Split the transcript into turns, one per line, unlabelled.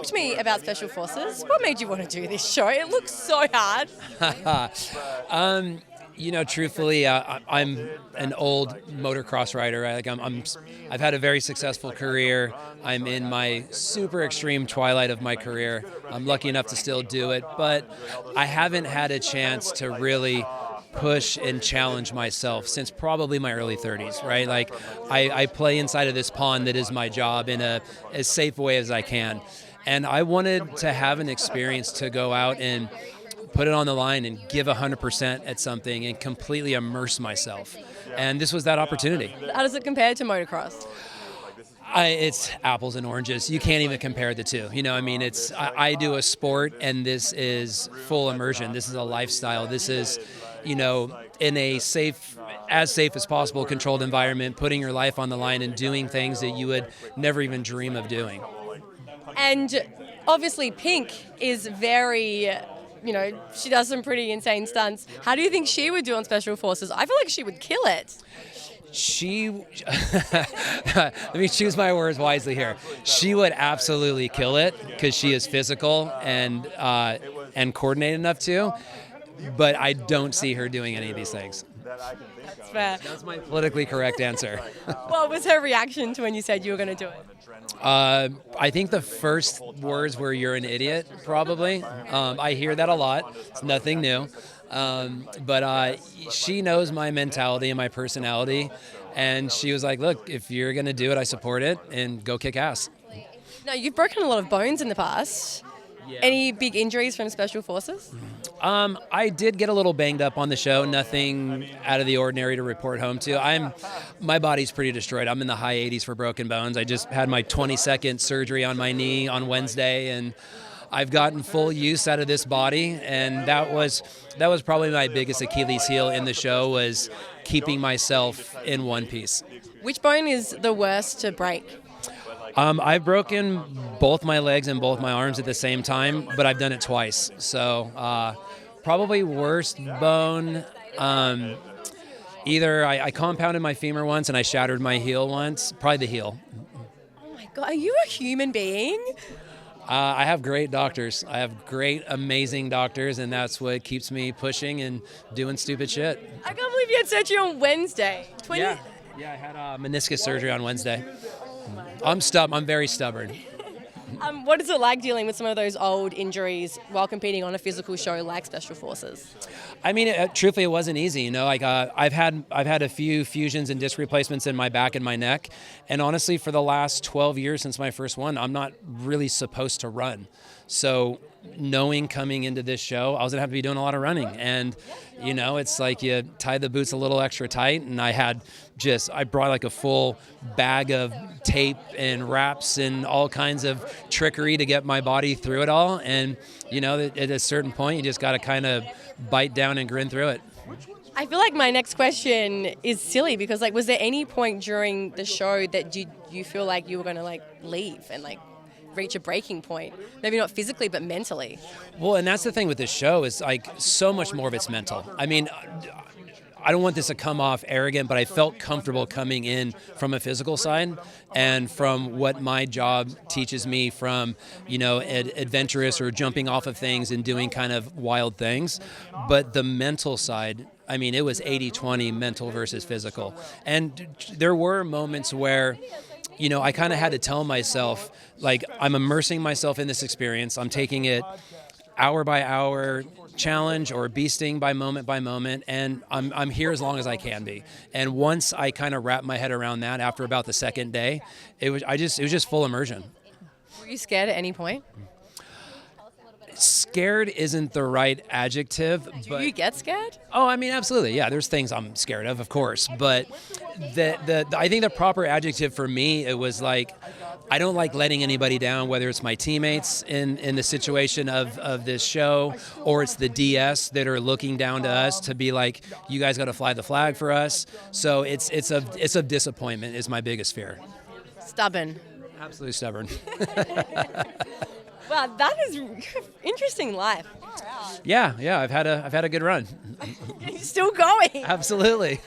talk to me about Special Forces. What made you want to do this show? It looks so hard.
Truthfully, I'm an old motocross rider. I've had a very successful career. I'm in my super extreme twilight of my career. I'm lucky enough to still do it, but I haven't had a chance to really push and challenge myself since probably my early 30s, right? Like, I play inside of this pond that is my job in as safe way as I can. And I wanted to have an experience to go out and put it on the line and give 100% at something and completely immerse myself. And this was that opportunity.
How does it compare to motocross?
It's apples and oranges. You can't even compare the two. I do a sport, and this is full immersion. This is a lifestyle. This is, in a safe as possible, controlled environment, putting your life on the line and doing things that you would never even dream of doing.
And obviously Pink is very, she does some pretty insane stunts. How do you think she would do on Special Forces? I feel like she would kill it.
Let me choose my words wisely here. She would absolutely kill it because she is physical and coordinated enough to, but I don't see her doing any of these things.
That's fair.
That's my politically correct answer.
What was her reaction to when you said you were going to do it?
I think the first words were, "You're an idiot," probably. I hear that a lot. It's nothing new. But she knows my mentality and my personality, and she was like, "Look, if you're going to do it, I support it, and go kick ass."
Now, you've broken a lot of bones in the past.
Yeah.
Any big injuries from Special Forces?
I did get a little banged up on the show. Nothing out of the ordinary to report home to. My body's pretty destroyed. I'm in the high 80s for broken bones. I just had my 22nd surgery on my knee on Wednesday, and I've gotten full use out of this body, and that was probably my biggest Achilles heel in the show, was keeping myself in one piece.
Which bone is the worst to break?
I've broken both my legs and both my arms at the same time, but I've done it twice. So probably worst bone, either I compounded my femur once and I shattered my heel once, probably the heel.
Oh my God, are you a human being?
I have great doctors. I have great, amazing doctors, and that's what keeps me pushing and doing stupid shit.
I can't believe you had surgery on Wednesday.
Yeah, I had meniscus surgery on Wednesday. I'm very stubborn.
What is it like dealing with some of those old injuries while competing on a physical show like Special Forces?
I mean, truthfully, it wasn't easy. I've had a few fusions and disc replacements in my back and my neck, and honestly, for the last 12 years since my first one, I'm not really supposed to run. So, knowing coming into this show, I was gonna have to be doing a lot of running, and it's like you tie the boots a little extra tight, and I brought like a full bag of tape and wraps and all kinds of trickery to get my body through it all. And at a certain point, you just got to kind of bite down and grin through it.
I feel like my next question is silly because, was there any point during the show that you feel like you were going to leave and reach a breaking point? Maybe not physically, but mentally.
Well, and that's the thing with this show is so much more of it's mental. I mean, I don't want this to come off arrogant, but I felt comfortable coming in from a physical side and from what my job teaches me from, adventurous or jumping off of things and doing kind of wild things. But the mental side, I mean, it was 80-20 mental versus physical. And there were moments where, I kind of had to tell myself, I'm immersing myself in this experience. I'm taking it hour by hour, challenge or beasting by moment, and I'm here as long as I can be. And once I kind of wrapped my head around that after about the second day, it was just full immersion.
Were you scared at any point?
Scared isn't the right adjective.
Do you get scared?
Oh, I mean, absolutely. Yeah, there's things I'm scared of course. But I think the proper adjective for me, it was I don't like letting anybody down, whether it's my teammates in the situation of this show, or it's the DS that are looking down to us to be like, you guys got to fly the flag for us. So it's of disappointment is my biggest fear.
Stubborn.
Absolutely stubborn.
Wow, that is interesting life.
Yeah, I've had a good run.
You're still going.
Absolutely.